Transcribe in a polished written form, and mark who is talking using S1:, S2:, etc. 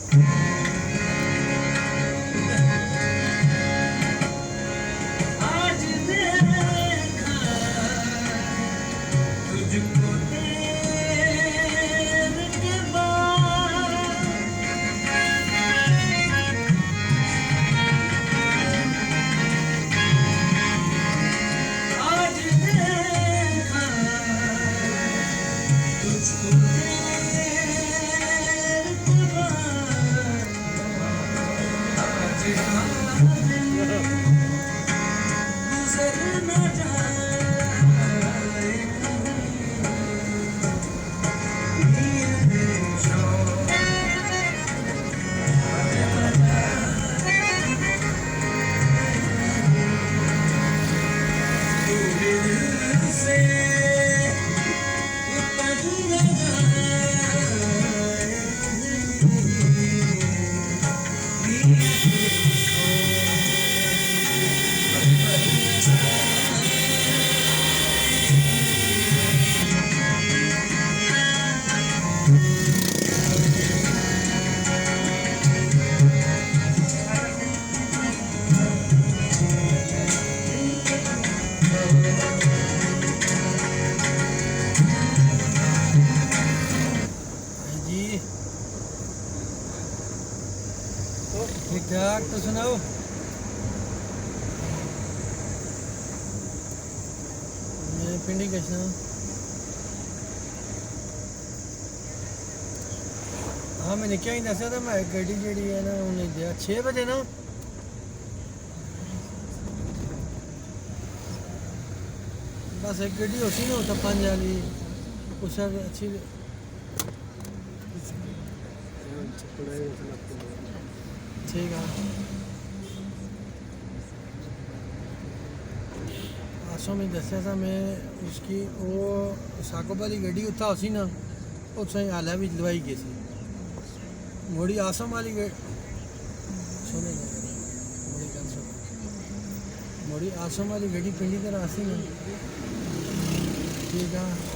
S1: आज देखा तुझको देर के बाद, आज देखा तुझको देर के बाद, आज गुजर न जाए नींद शौक तूने दिल से उतर न जाए नींद
S2: जी ठीक ठाक तो सुनाओ। मैं पिंडी गशना हाँ मैंने क्या ही दसा था मैं गड्डी जी है ना उन्हें दिया 6 बजे ना बस एक गड्डी होती ना तो 5 वाली उससे अच्छी ठीक है। आसों में दसिया था मैं उसकी वो साको वाली गड्डी उत्था उसी ना उत्थे हाले भी लवाई गई सी मोड़ी आसम वाली सुने मोड़ी गल सुन मोड़ी आसम वाली गड्डी पिंडी तरह आसी ना ठीक है।